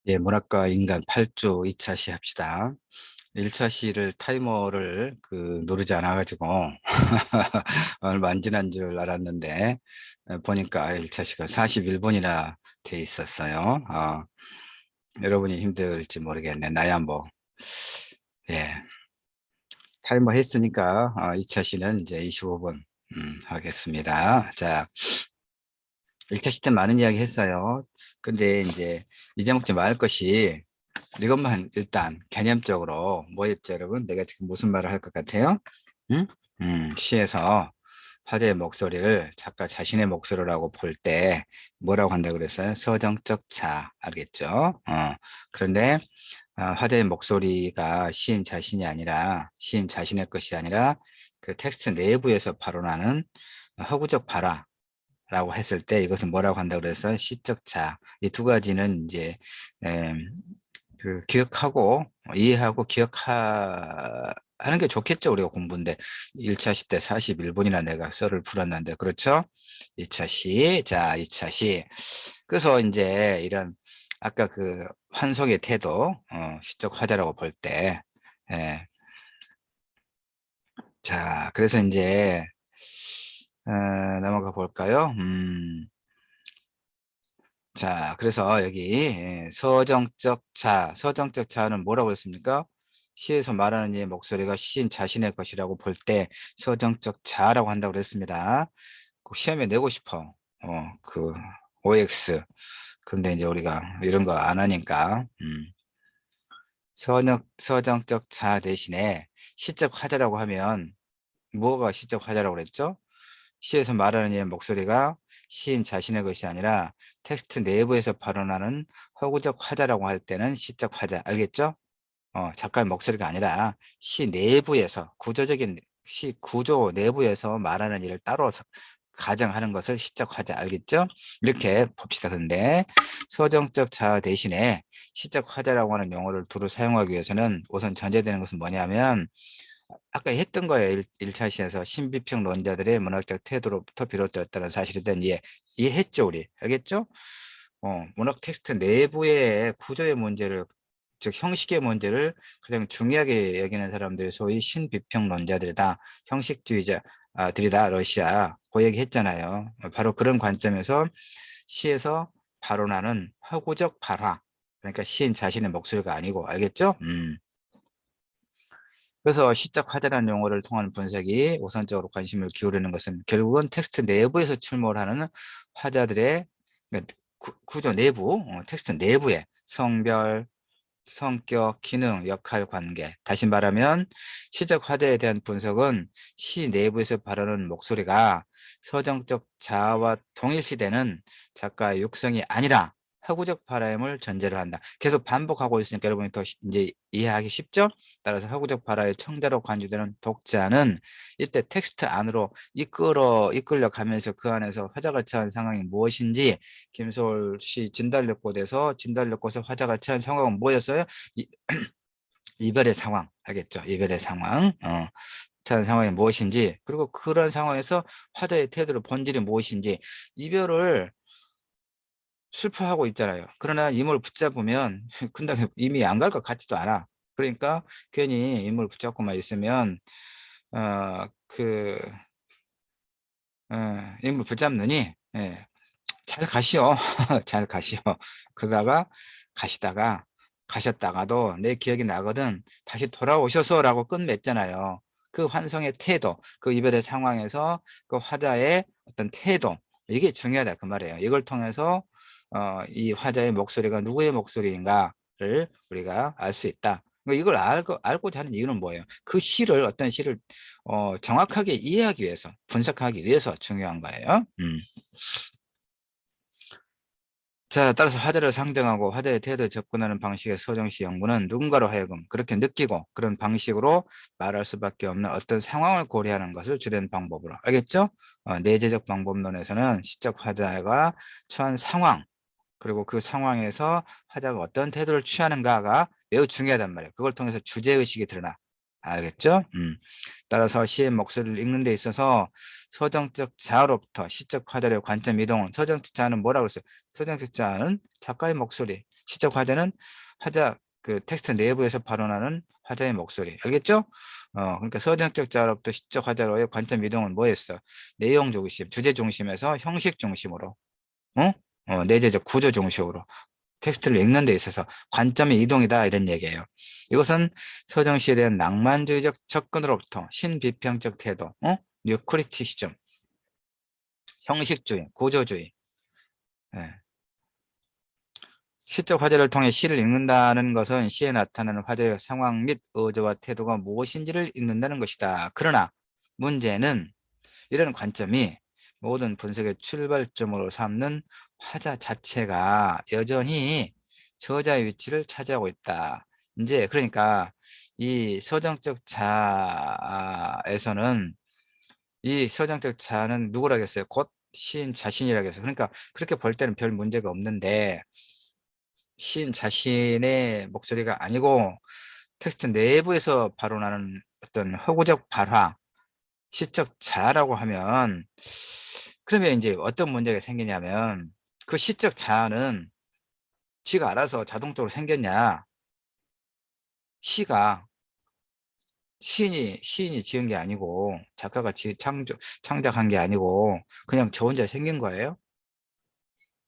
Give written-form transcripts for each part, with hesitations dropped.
예, 문학과 인간 8조 2차 시 합시다. 1차 시를 타이머를 누르지 않아 가지고 얼마 안 지난 줄 알았는데 보니까 1차 시가 41분이나 돼 있었어요. 여러분이 힘들지 모르겠네. 나야 뭐. 예, 타이머 했으니까 2차 시는 이제 25분 하겠습니다. 자, 1차 시 때 많은 이야기 했어요. 근데 이제 이 제목 좀 알 것이 이것만 일단 개념적으로 뭐였죠, 여러분? 내가 지금 무슨 말을 할 것 같아요? 응? 시에서 화제의 목소리를 작가 자신의 목소리라고 볼 때 뭐라고 한다고 그랬어요? 서정적 자, 알겠죠? 그런데 화제의 목소리가 시인 자신이 아니라 시인 자신의 것이 아니라 그 텍스트 내부에서 발언하는 허구적 발화라고 했을 때 이것은 뭐라고 한다고 그랬어요? 시적 자. 이 두 가지는 이제 기억하고 이해하고 하는 게 좋겠죠. 우리가 공부인데 1차 시 때 41분이나 내가 썰을 풀었는데 그렇죠. 2차 시, 자 2차 시. 그래서 이제 이런 아까 그 환송의 태도, 시적 화자라고 볼 때, 예. 자 그래서 이제 넘어가 볼까요? 자, 그래서 여기 서정적 자, 서정적 자는 뭐라고 했습니까? 시에서 말하는 이의 목소리가 시인 자신의 것이라고 볼 때 서정적 자라고 한다고 그랬습니다. 꼭 시험에 내고 싶어. 그 OX. 그런데 이제 우리가 이런 거 안 하니까 서정적 자 대신에 시적 화자라고 하면 뭐가 시적 화자라고 그랬죠? 시에서 말하는 이의 목소리가 시인 자신의 것이 아니라 텍스트 내부에서 발언하는 허구적 화자라고 할 때는 시적 화자, 알겠죠? 작가의 목소리가 아니라 시 내부에서 구조적인 시 구조 내부에서 말하는 일을 따로 가정하는 것을 시적 화자, 알겠죠? 이렇게 봅시다. 근데 서정적 자 대신에 시적 화자라고 하는 용어를 두루 사용하기 위해서는 우선 전제되는 것은 뭐냐면 아까 했던 거예요. 1차 시에서 신비평론자들의 문학적 태도로부터 비롯되었다는 사실에 대한 이해했죠, 우리. 알겠죠? 문학 텍스트 내부의 구조의 문제를, 즉 형식의 문제를 가장 중요하게 여기는 사람들이 소위 신비평론자들이다. 형식주의자들이다. 러시아. 그 얘기 했잖아요. 바로 그런 관점에서 시에서 발언하는 허구적 발화. 그러니까 시인 자신의 목소리가 아니고, 알겠죠? 그래서 시적 화자라는 용어를 통한 분석이 우선적으로 관심을 기울이는 것은 결국은 텍스트 내부에서 출몰하는 화자들의 그러니까 구조 내부, 텍스트 내부의 성별, 성격, 기능, 역할, 관계. 다시 말하면 시적 화자에 대한 분석은 시 내부에서 발하는 목소리가 서정적 자아와 동일시되는 작가의 육성이 아니라 허구적 발화임을 전제로 한다. 계속 반복하고 있으니까 여러분이 더 이제 이해하기 쉽죠? 따라서 허구적 발화의 청자로 간주되는 독자는 이때 텍스트 안으로 이끌려 가면서 그 안에서 화자가 처한 상황이 무엇인지 김소월 씨 진달래꽃에서 진달래꽃에 화자가 처한 상황은 뭐였어요? 이, 이별의 상황 알겠죠? 이별의 상황 처한 상황이 무엇인지 그리고 그런 상황에서 화자의 태도의 본질이 무엇인지 이별을 슬퍼하고 있잖아요. 그러나 인물을 붙잡으면 근데 이미 안 갈 것 같지도 않아. 그러니까 괜히 인물을 붙잡고만 있으면 어, 그 인물 붙잡느니 잘 가시오. 잘 가시오. 그러다가 가셨다가도 내 기억이 나거든. 다시 돌아오셔서라고 끝맺잖아요. 그 환성의 태도, 그 이별의 상황에서 그 화자의 어떤 태도, 이게 중요하다 그 말이에요. 이걸 통해서 이 화자의 목소리가 누구의 목소리인가를 우리가 알 수 있다. 이걸 알고자 하는 이유는 뭐예요? 그 시를 어떤 시를 정확하게 이해하기 위해서, 분석하기 위해서 중요한 거예요. 자, 따라서 화자를 상정하고 화자의 태도에 접근하는 방식의 서정시 연구는 누군가로 하여금 그렇게 느끼고 그런 방식으로 말할 수밖에 없는 어떤 상황을 고려하는 것을 주된 방법으로. 알겠죠? 내재적 방법론에서는 시적 화자가 처한 상황, 그리고 그 상황에서 화자가 어떤 태도를 취하는가가 매우 중요하단 말이에요. 그걸 통해서 주제의식이 드러나. 알겠죠? 따라서 시의 목소리를 읽는 데 있어서 서정적 자아로부터 시적 화자의 관점 이동은 서정적 자아는 뭐라고 했어요? 서정적 자아는 작가의 목소리, 시적 화자는 화자 그 텍스트 내부에서 발언하는 화자의 목소리. 알겠죠? 그러니까 서정적 자로부터 시적 화자로의 관점 이동은 뭐였어? 내용 중심, 주제 중심에서 형식 중심으로, 어? 내재적 구조 중심으로 텍스트를 읽는 데 있어서 관점의 이동이다 이런 얘기예요. 이것은 서정시에 대한 낭만주의적 접근으로부터 신비평적 태도, 뉴크리티시즘, 형식주의, 구조주의, 예. 시적 화제를 통해 시를 읽는다는 것은 시에 나타나는 화제의 상황 및 의도와 태도가 무엇인지를 읽는다는 것이다. 그러나 문제는 이런 관점이 모든 분석의 출발점으로 삼는 화자 자체가 여전히 저자의 위치를 차지하고 있다. 이제 그러니까 이 서정적 자에서는 이 서정적 자는 누구라겠어요? 곧 시인 자신이라겠어요. 그러니까 그렇게 볼 때는 별 문제가 없는데 시인 자신의 목소리가 아니고 텍스트 내부에서 발언하는 어떤 허구적 발화, 시적 자아라고 하면 그러면 이제 어떤 문제가 생기냐면 그 시적 자아는 지가 알아서 자동적으로 생겼냐? 시가 시인이 지은 게 아니고 작가가 창작한 게 아니고 그냥 저 혼자 생긴 거예요?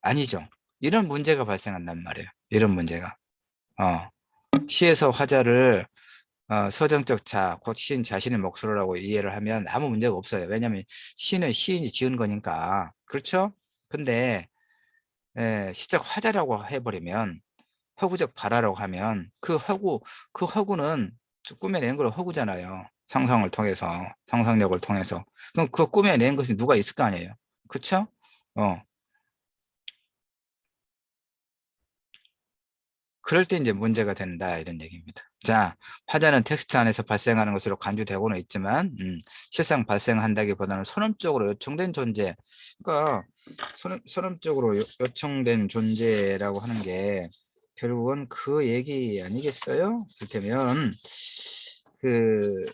아니죠. 이런 문제가 발생한단 말이에요. 이런 문제가. 어, 시에서 화자를 서정적 자, 곧 시인 자신의 목소리라고 이해를 하면 아무 문제가 없어요. 왜냐하면 시는 시인이 지은 거니까. 그렇죠? 근데 시적 화자라고 해버리면 허구적 발화라고 하면 그 허구는 꾸며낸 걸 허구잖아요. 상상을 통해서, 상상력을 통해서. 그럼 그 꾸며낸 것이 누가 있을 거 아니에요. 그쵸? 어. 그럴 때 이제 문제가 된다 이런 얘기입니다. 자, 화자는 텍스트 안에서 발생하는 것으로 간주되고는 있지만 실상 발생한다기보다는 선언적으로 요청된 존재. 그러니까 선언적으로 요청된 존재라고 하는 게 결국은 그 얘기 아니겠어요? 그렇다면 그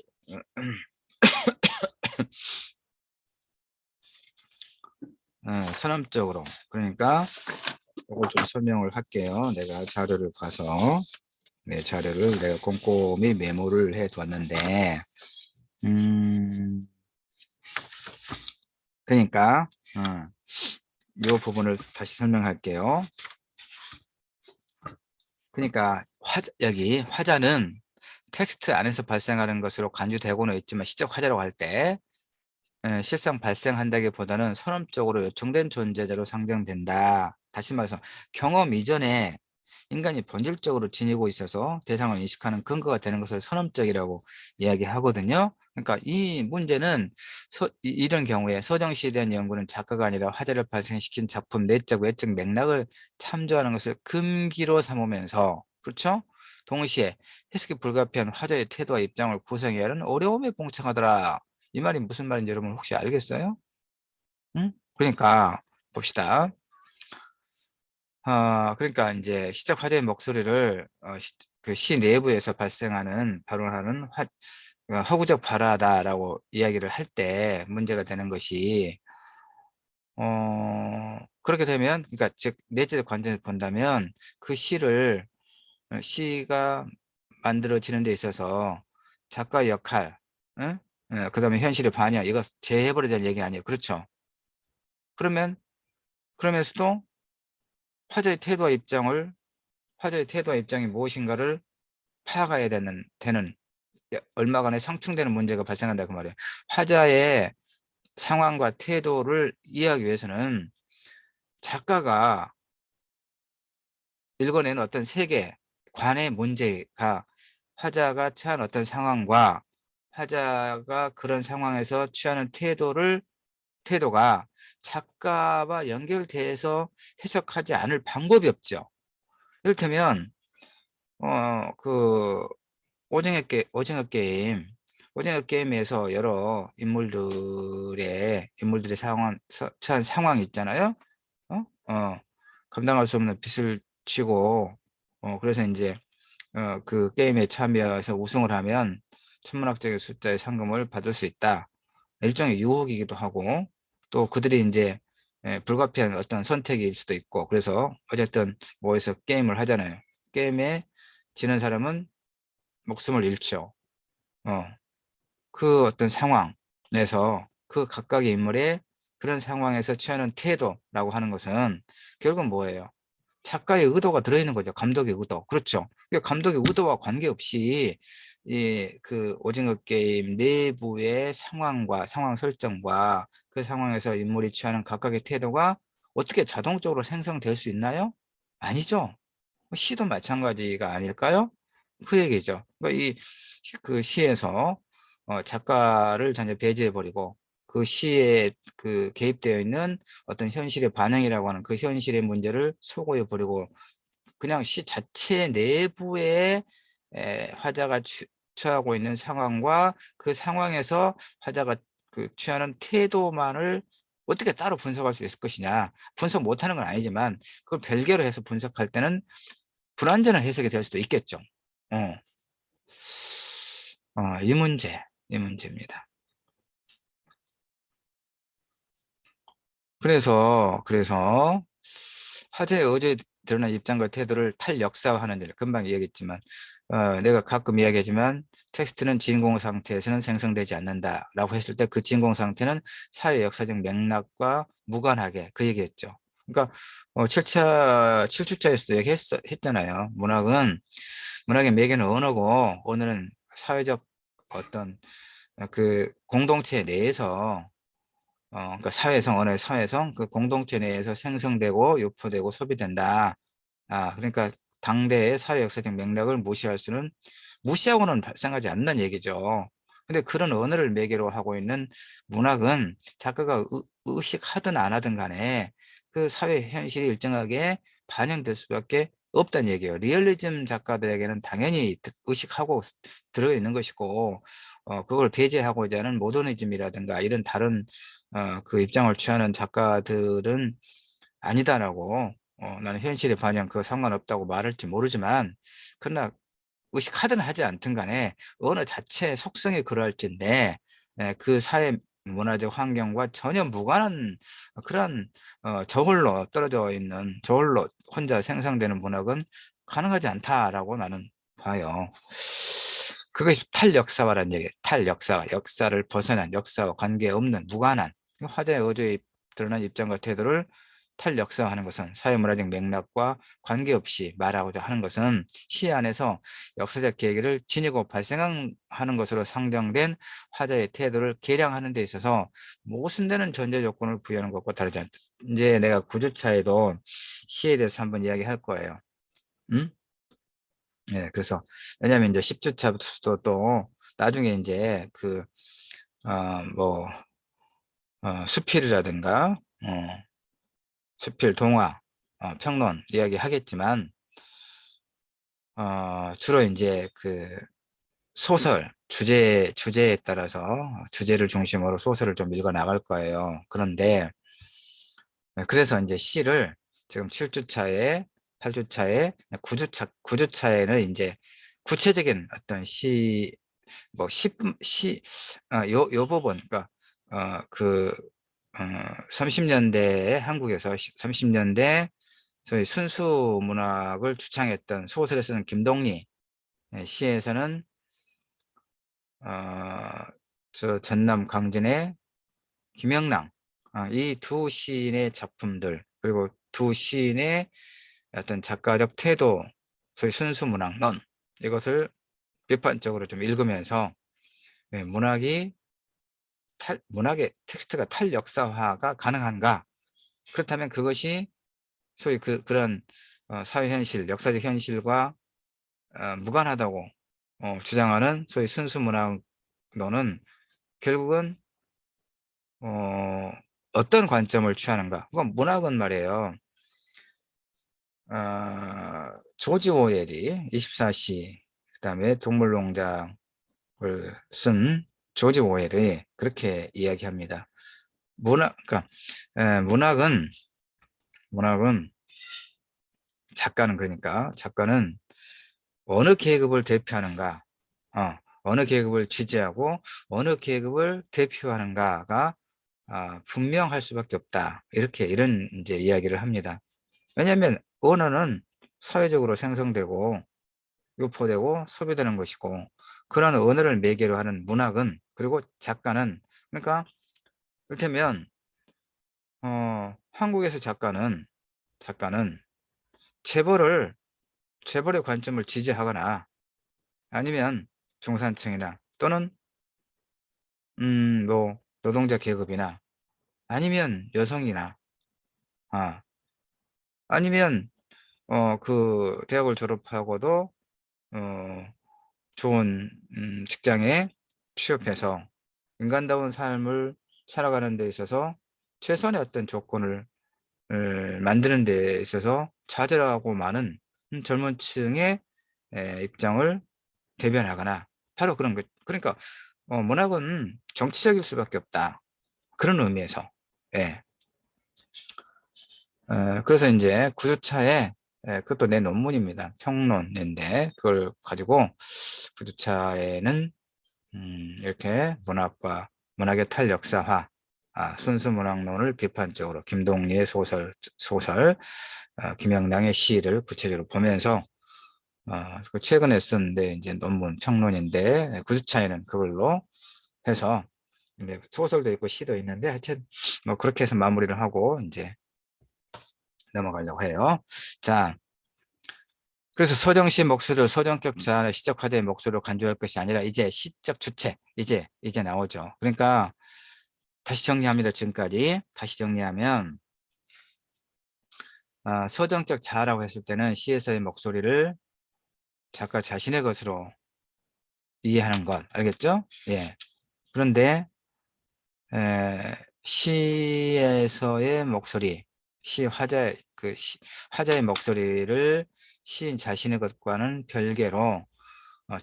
선언적으로 그러니까 이걸 좀 설명을 할게요. 내가 자료를 봐서 자료를 내가 꼼꼼히 메모를 해 두었는데 그러니까 이 부분을 다시 설명할게요. 그러니까 여기 화자는 텍스트 안에서 발생하는 것으로 간주되고는 있지만 시적 화자라고 할 때 실상 발생한다기보다는 선언적으로 요청된 존재자로 상정된다. 다시 말해서 경험 이전에 인간이 본질적으로 지니고 있어서 대상을 인식하는 근거가 되는 것을 선언적이라고 이야기하거든요. 그러니까 이 문제는 이런 경우에 서정시에 대한 연구는 작가가 아니라 화제를 발생시킨 작품 내적 외적 맥락을 참조하는 것을 금기로 삼으면서 그렇죠? 동시에 해석이 불가피한 화제의 태도와 입장을 구성해야 하는 어려움에 봉착하더라. 이 말이 무슨 말인지 여러분 혹시 알겠어요? 응? 그러니까 봅시다. 그러니까 이제 시적 화제의 목소리를 그 시 내부에서 발생하는 발언하는 허구적 발화다라고 이야기를 할 때 문제가 되는 것이 그렇게 되면 그러니까 즉 내재적 관점에서 본다면 그 시가 만들어지는 데 있어서 작가의 역할, 응? 그다음에 현실의 반영 이거 재해버려야 될 얘기 아니에요. 그렇죠? 그러면 그러면서도 화제의 태도와 입장을 화제의 태도와 입장이 무엇인가를 파악해야 되는 얼마간의 상충되는 문제가 발생한다 그 말이에요. 화자의 상황과 태도를 이해하기 위해서는 작가가 읽어내는 어떤 세계관의 문제가 화자가 처한 어떤 상황과 화자가 그런 상황에서 취하는 태도가 작가와 연결돼서 해석하지 않을 방법이 없죠. 이를테면 그 오징어 게임에서 여러 인물들의 처한 상황이 있잖아요. 어? 감당할 수 없는 빚을 지고 그래서 이제 그 게임에 참여해서 우승을 하면 천문학적인 숫자의 상금을 받을 수 있다. 일종의 유혹이기도 하고 또 그들이 이제 불가피한 어떤 선택일 수도 있고, 그래서 어쨌든 뭐에서 게임을 하잖아요. 게임에 지는 사람은 목숨을 잃죠. 어, 그 어떤 상황에서 그 각각의 인물의 그런 상황에서 취하는 태도라고 하는 것은 결국은 뭐예요? 작가의 의도가 들어있는 거죠. 감독의 의도. 그렇죠. 그러니까 감독의 의도와 관계없이 이 그 오징어 게임 내부의 상황과 상황 설정과 그 상황에서 인물이 취하는 각각의 태도가 어떻게 자동적으로 생성될 수 있나요? 아니죠. 시도 마찬가지가 아닐까요? 그 얘기죠. 그러니까 그 시에서 작가를 전혀 배제해버리고 그 시에 그 개입되어 있는 어떤 현실의 반영이라고 하는 그 현실의 문제를 소거해버리고 그냥 시 자체 내부에 화자가 처하고 있는 상황과 그 상황에서 화자가 그 취하는 태도만을 어떻게 따로 분석할 수 있을 것이냐. 분석 못하는 건 아니지만 그걸 별개로 해서 분석할 때는 불완전한 해석이 될 수도 있겠죠. 어, 이 문제입니다. 그래서 화제의 어제 드러난 입장과 태도를 탈역사화하는 일, 금방 이야기했지만, 내가 가끔 이야기하지만 텍스트는 진공 상태에서는 생성되지 않는다라고 했을 때 그 진공 상태는 사회 역사적 맥락과 무관하게 그 얘기했죠. 그러니까 7주차에서도 얘기했잖아요. 문학의 매개는 언어고 언어는 사회적 어떤 그 공동체 내에서 그러니까 사회성, 언어의 사회성, 그 공동체 내에서 생성되고 유포되고 소비된다. 그러니까 당대의 사회 역사적 맥락을 무시하고는 발생하지 않는 얘기죠. 근데 그런 언어를 매개로 하고 있는 문학은 작가가 의식하든 안 하든 간에 그 사회 현실이 일정하게 반영될 수밖에 없다는 얘기예요. 리얼리즘 작가들에게는 당연히 의식하고 들어있는 것이고, 그걸 배제하고자 하는 모더니즘이라든가 이런 다른 그 입장을 취하는 작가들은 아니다라고 나는 현실에 반영 그거 상관없다고 말할지 모르지만 그러나 의식하든 하지 않든 간에 언어 자체의 속성이 그러할진데 그 사회 문화적 환경과 전혀 무관한 그런 저홀로 떨어져 있는 저홀로 혼자 생성되는 문학은 가능하지 않다라고 나는 봐요. 그것이 탈역사화라는 얘기예요. 탈역사화, 역사를 벗어난 역사와 관계없는 무관한 화자의 어조에 드러난 입장과 태도를 탈역사화하는 것은 사회문화적 맥락과 관계없이 말하고자 하는 것은 시 안에서 역사적 계기를 지니고 발생하는 것으로 상정된 화자의 태도를 계량하는 데 있어서 모순되는 전제 조건을 부여하는 것과 다르지 않다. 이제 내가 구조차에도 시에 대해서 한번 이야기할 거예요. 음? 예, 그래서 왜냐하면 이제 10주차부터 또 나중에 이제 그 뭐 수필이라든가 수필 동화 평론 이야기 하겠지만 주로 이제 그 소설 주제에 따라서 주제를 중심으로 소설을 좀 읽어 나갈 거예요. 그런데 그래서 이제 시를 지금 7주차에 8주차에 9주차에는 이제 구체적인 어떤 뭐 요 부분 그러니까 그 30년대 한국에서 30년대 소위 순수 문학을 주창했던 소설을 쓰는 김동리 시에서는 저 전남 강진의 김영랑 이 두 시인의 작품들 그리고 두 시인의 어떤 작가적 태도 소위 순수 문학론 이것을 비판적으로 좀 읽으면서 문학의 텍스트가 탈역사화가 가능한가? 그렇다면 그것이 소위 그런 사회 현실, 역사적 현실과 무관하다고 주장하는 소위 순수 문학론은 결국은 어떤 관점을 취하는가? 그건 문학은 말이에요. 조지 오웰이 24시, 그다음에 동물농장을 쓴 조지 오웰이 그렇게 이야기합니다. 그러니까 문학은 작가는 어느 계급을 대표하는가, 어느 계급을 지지하고 어느 계급을 대표하는가가 분명할 수밖에 없다. 이런 이제 이야기를 합니다. 왜냐하면 언어는 사회적으로 생성되고 유포되고 소비되는 것이고, 그런 언어를 매개로 하는 문학은, 그리고 작가는, 그러니까 이를테면 한국에서 작가는 재벌을 재벌의 관점을 지지하거나, 아니면 중산층이나, 또는 뭐 노동자 계급이나, 아니면 여성이나, 아 아니면 그 대학을 졸업하고도 어 좋은 직장에 취업해서 인간다운 삶을 살아가는 데 있어서 최선의 어떤 조건을 만드는 데 있어서 좌절하고 많은 젊은 층의 입장을 대변하거나, 바로 그런 것. 그러니까 문학은 정치적일 수밖에 없다. 그런 의미에서. 예. 그래서 이제 구주차에, 그것도 내 논문입니다. 평론인데 그걸 가지고 구주차에는 이렇게 문학의 탈역사화, 순수 문학론을 비판적으로 김동리의 소설, 김영랑의 시를 구체적으로 보면서, 그 최근에 썼는데 이제 논문 평론인데, 구주차에는 그걸로 해서 이제 소설도 있고 시도 있는데, 하여튼 뭐 그렇게 해서 마무리를 하고 이제 넘어가려고 해요. 자, 그래서 서정시 목소리를 서정적 자아의 시적 화제의 목소리로 간주할 것이 아니라 이제 시적 주체, 이제 나오죠. 그러니까 다시 정리합니다. 지금까지 다시 정리하면, 서정적 자아라고 했을 때는 시에서의 목소리를 작가 자신의 것으로 이해하는 것, 알겠죠? 예. 그런데 시에서의 목소리, 화자의 목소리를 시인 자신의 것과는 별개로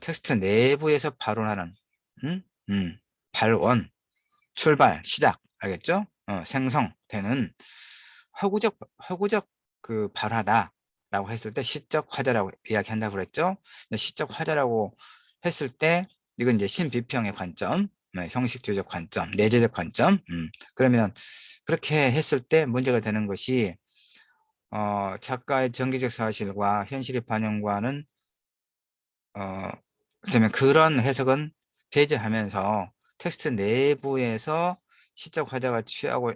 텍스트 내부에서 발원하는, 음? 발원, 출발, 시작, 알겠죠? 생성되는 허구적 그 발화다라고 했을 때 시적 화자라고 이야기한다고 그랬죠? 시적 화자라고 했을 때 이건 이제 신비평의 관점, 형식주의적 관점, 내재적 관점. 그러면 그렇게 했을 때 문제가 되는 것이, 작가의 정기적 사실과 현실의 반영과는 그러면 그런 해석은 배제하면서 텍스트 내부에서 시적 화자가 취하고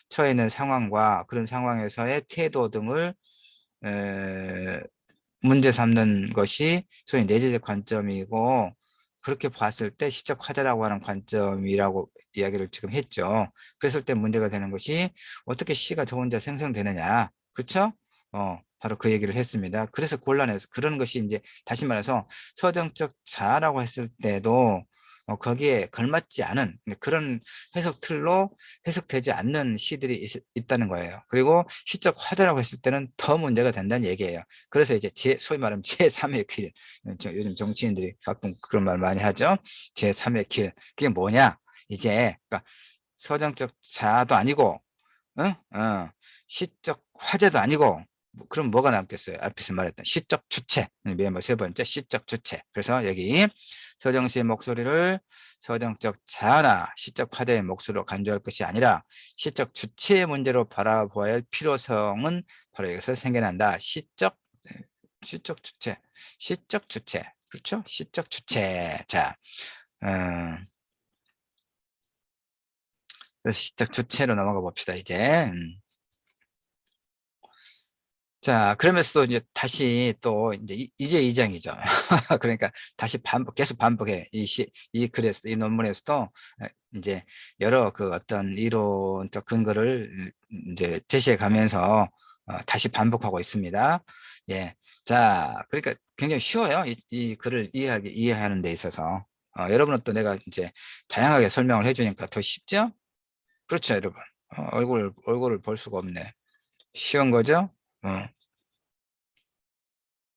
처해 있는 상황과 그런 상황에서의 태도 등을 문제 삼는 것이 소위 내재적 관점이고, 그렇게 봤을 때 시적 화자라고 하는 관점이라고 이야기를 지금 했죠. 그랬을 때 문제가 되는 것이 어떻게 시가 저 혼자 생성되느냐, 그렇죠? 바로 그 얘기를 했습니다. 그래서 곤란해서 그런 것이 이제, 다시 말해서 서정적 자아라고 했을 때도 거기에 걸맞지 않은 그런 해석 틀로 해석되지 않는 시들이 있다는 거예요. 그리고 시적 화자라고 했을 때는 더 문제가 된다는 얘기예요. 그래서 이제 소위 말하면 제3의 길, 요즘 정치인들이 가끔 그런 말 많이 하죠. 제3의 길, 그게 뭐냐, 이제 그러니까 서정적 자아도 아니고, 시적 화제도 아니고, 그럼 뭐가 남겠어요? 앞에서 말했던 시적 주체, 멤버 세 번째 시적 주체. 그래서 여기 서정시의 목소리를 서정적 자아나 시적 화제의 목소리로 간주할 것이 아니라 시적 주체의 문제로 바라보아야 할 필요성은 바로 여기서 생겨난다. 시적 주체, 시적 주체, 그렇죠? 시적 주체. 자, 시적 주체로 넘어가 봅시다. 자, 그러면서 또 이제 다시 또 이제 2장이죠. 그러니까 다시 계속 반복해. 이 글에서, 이 논문에서도 이제 여러 그 어떤 이론적 근거를 이제 제시해 가면서 다시 반복하고 있습니다. 예. 자, 그러니까 굉장히 쉬워요. 이 글을 이해하는 데 있어서. 여러분은 또 내가 이제 다양하게 설명을 해주니까 더 쉽죠? 그렇죠, 여러분. 얼굴을 볼 수가 없네. 쉬운 거죠? 어.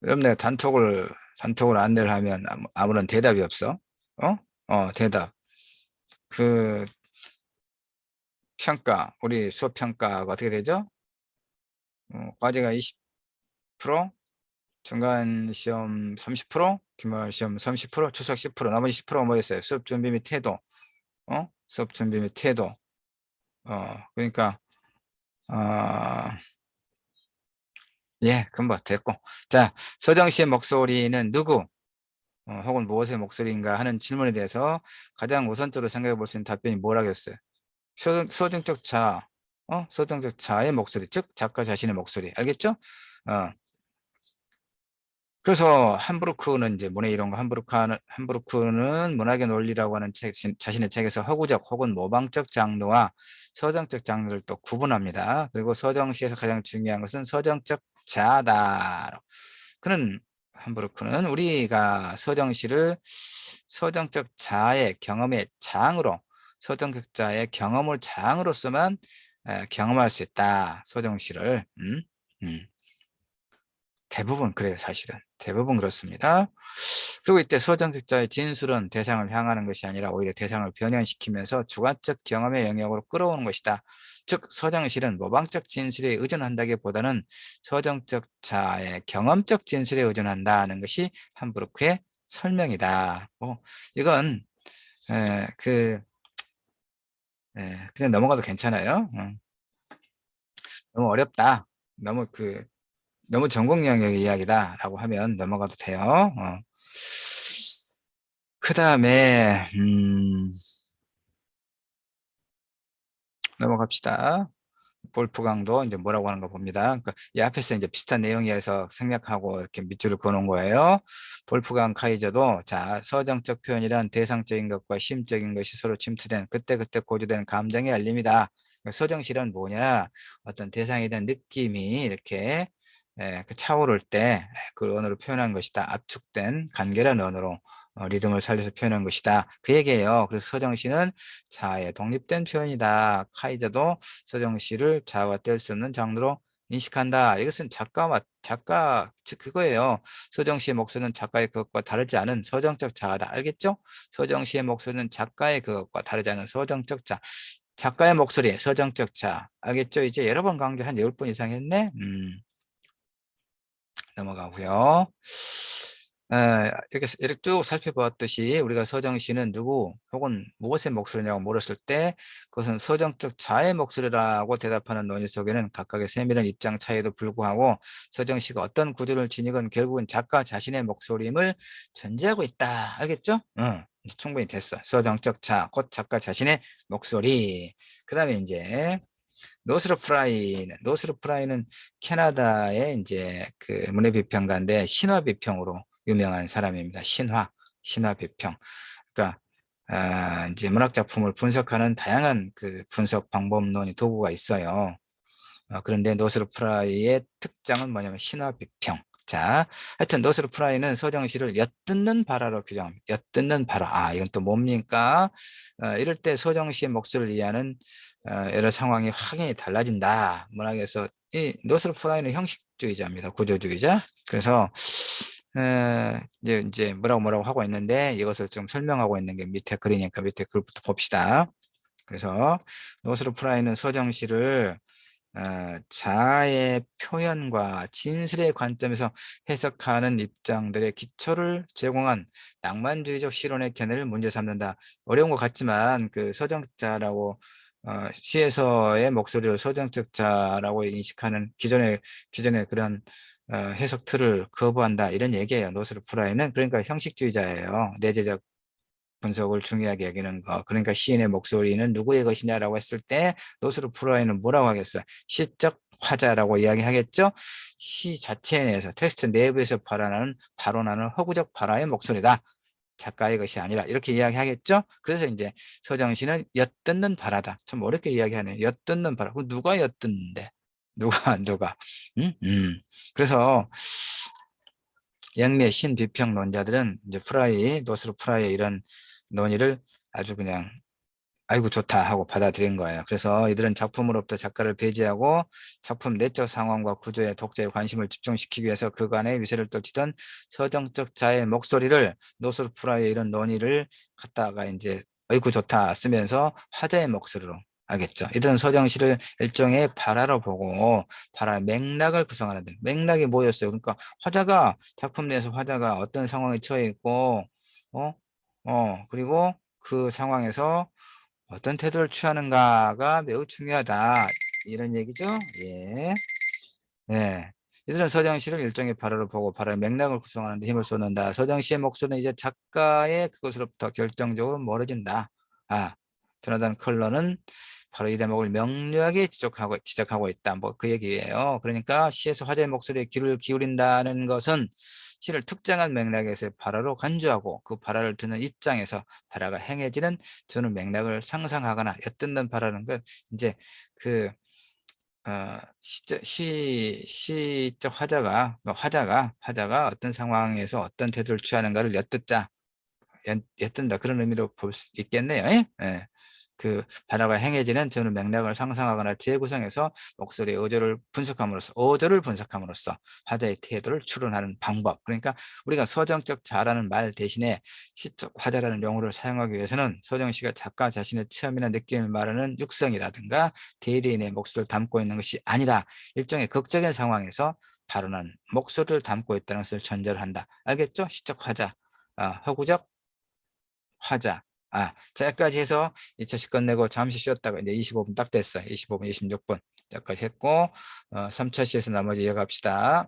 여러분, 내가 단톡을 안내를 하면 아무런 대답이 없어. 대답. 그 우리 수업 평가가 어떻게 되죠? 과제가 20%, 중간 시험 30%, 기말 시험 30%, 추석 10%, 나머지 10%가 뭐였어요? 수업 준비 및 태도. 수업 준비 및 태도. 그러니까 예, 그럼 뭐 됐고. 자, 서정 씨의 목소리는 누구 혹은 무엇의 목소리인가 하는 질문에 대해서 가장 우선적으로 생각해 볼 수 있는 답변이 뭐라겠어요? 소정적 자, 소정적 자의 목소리, 즉 작가 자신의 목소리, 알겠죠? 그래서 함부르크는 이제 문의 이론가 함부르크는 문학의 논리라고 하는 자신의 책에서 허구적 혹은 모방적 장르와 서정적 장르를 또 구분합니다. 그리고 서정시에서 가장 중요한 것은 서정적 자다. 그는 함부르크는 우리가 서정시를 서정적 자의 경험의 장으로 서정적 자의 경험을 장으로서만 경험할 수 있다. 서정시를. 대부분 그래요, 사실은. 대부분 그렇습니다. 그리고 이때 서정직자의 진술은 대상을 향하는 것이 아니라 오히려 대상을 변형시키면서 주관적 경험의 영역으로 끌어오는 것이다. 즉, 서정실은 모방적 진술에 의존한다기보다는 서정적 자의 경험적 진술에 의존한다는 것이 함부르크의 설명이다. 이건 에, 그 그냥 넘어가도 괜찮아요. 너무 어렵다. 너무 전공 영역의 이야기다라고 하면 넘어가도 돼요. 그 다음에 넘어갑시다. 볼프강도 이제 뭐라고 하는 거 봅니다. 그러니까 이 앞에서 이제 비슷한 내용이어서 생략하고 이렇게 밑줄을 그어놓은 거예요. 볼프강 카이저도 자, 서정적 표현이란 대상적인 것과 심적인 것이 서로 침투된 그때그때 고조된 감정의 알림이다. 그러니까 서정실은 뭐냐? 어떤 대상에 대한 느낌이 이렇게 그 차오를 때 그 언어로 표현한 것이다. 압축된 간결한 언어로 리듬을 살려서 표현한 것이다. 그 얘기예요. 그래서 서정시는 자아의 독립된 표현이다. 카이저도 서정시를 자아와 뗄 수 없는 장르로 인식한다. 이것은 즉 그거예요. 서정시의 목소리는 작가의 그것과 다르지 않은 서정적 자아다. 알겠죠? 서정시의 목소리는 작가의 그것과 다르지 않은 서정적 자. 작가의 목소리, 서정적 자. 알겠죠? 이제 여러 번 강조 한 10번 이상 했네. 넘어가고요. 이렇게 쭉 살펴보았듯이 우리가 서정시는 누구 혹은 무엇의 목소리냐고 물었을 때 그것은 서정적 자의 목소리라고 대답하는 논의 속에는 각각의 세밀한 입장 차이에도 불구하고 서정시가 어떤 구조를 지니건 결국은 작가 자신의 목소리임을 전제하고 있다. 알겠죠? 이제 충분히 됐어. 서정적 자, 곧 작가 자신의 목소리. 그 다음에 이제 노스르프라이는 캐나다의 이제 그 문해 비평가인데 신화 비평으로 유명한 사람입니다. 신화 비평. 그러니까 이제 문학 작품을 분석하는 다양한 그 분석 방법론이 도구가 있어요. 그런데 노스르프라이의 특장은 뭐냐면 신화 비평. 자, 하여튼 노스르프라이는 서정시를 엿듣는 바라로 규정합니다. 엿듣는 바라. 이건 또 뭡니까? 이럴 때 서정시의 목소리를 이해하는 여러 상황이 확연히 달라진다. 문학에서 이 노스르프라이는 형식주의자입니다. 구조주의자. 그래서 이제 뭐라고 하고 있는데 이것을 좀 설명하고 있는 게 밑에 글이니까 밑에 글부터 봅시다. 그래서 노스르프라이는 서정시를 자아의 표현과 진술의 관점에서 해석하는 입장들의 기초를 제공한 낭만주의적 실론의 견해를 문제 삼는다. 어려운 것 같지만 그 서정자라고 시에서의 목소리를 서정적자라고 인식하는 기존의 그런 해석 틀을 거부한다 이런 얘기예요. 노스르프라이는 그러니까 형식주의자예요. 내재적 분석을 중요하게 여기는 거. 그러니까 시인의 목소리는 누구의 것이냐라고 했을 때 노스르프라이는 뭐라고 하겠어요? 시적 화자라고 이야기하겠죠? 시 자체 내에서 텍스트 내부에서 발언하는 허구적 발화의 목소리다. 작가의 것이 아니라 이렇게 이야기하겠죠? 그래서 이제 서정시는 엿듣는 바라다. 참 어렵게 이야기하네. 엿듣는 바라. 누가 엿듣는데? 누가? 음? 그래서 영미의 신비평론자들은 이제 노스르프라이의 이런 논의를 아주 그냥 아이고 좋다 하고 받아들인 거예요. 그래서 이들은 작품으로부터 작가를 배제하고 작품 내적 상황과 구조에 독자의 관심을 집중시키기 위해서 그간의 위세를 떨치던 서정적 자의 목소리를 노스르프라이의 이런 논의를 갖다가 이제 아이고 좋다 쓰면서 화자의 목소리로 알겠죠. 이들은 서정시를 일종의 발화로 보고 발화 맥락을 구성하는데 맥락이 뭐였어요? 그러니까 작품 내에서 화자가 어떤 상황에 처해 있고 그리고 그 상황에서 어떤 태도를 취하는가가 매우 중요하다. 이런 얘기죠. 예. 네. 이들은 서정시를 일종의 발화로 보고 발화의 맥락을 구성하는 데 힘을 쏟는다. 서정시의 목소리는 이제 작가의 그것으로부터 결정적으로 멀어진다. 아, 조나단 컬러는 바로 이 대목을 명료하게 지적하고 있다. 뭐 그 얘기예요. 그러니까 시에서 화제의 목소리에 귀를 기울인다는 것은 시를 특정한 맥락에서의 발화로 간주하고 그 발화를 듣는 입장에서 발화가 행해지는 저는 맥락을 상상하거나 엿듣는 발화는 것 이제 그 시적 화자가, 그러니까 화자가 어떤 상황에서 어떤 태도를 취하는가를 엿든다. 그런 의미로 볼 수 있겠네요. 예? 예. 그 단어가 행해지는 저는 맥락을 상상하거나 재구성해서 목소리의 어조를 분석함으로써 화자의 태도를 추론하는 방법. 그러니까 우리가 서정적 자라는 말 대신에 시적 화자라는 용어를 사용하기 위해서는 서정시가 작가 자신의 체험이나 느낌을 말하는 육성이라든가 대리인의 목소리를 담고 있는 것이 아니라 일종의 극적인 상황에서 발언한 목소리를 담고 있다는 것을 전제로 한다. 알겠죠? 시적 화자, 허구적 화자. 자, 여기까지 해서 2차씩 끝내고 잠시 쉬었다가 이제 25분 딱 됐어요. 25분, 26분. 여기까지 했고, 3차 시에서 나머지 이어갑시다.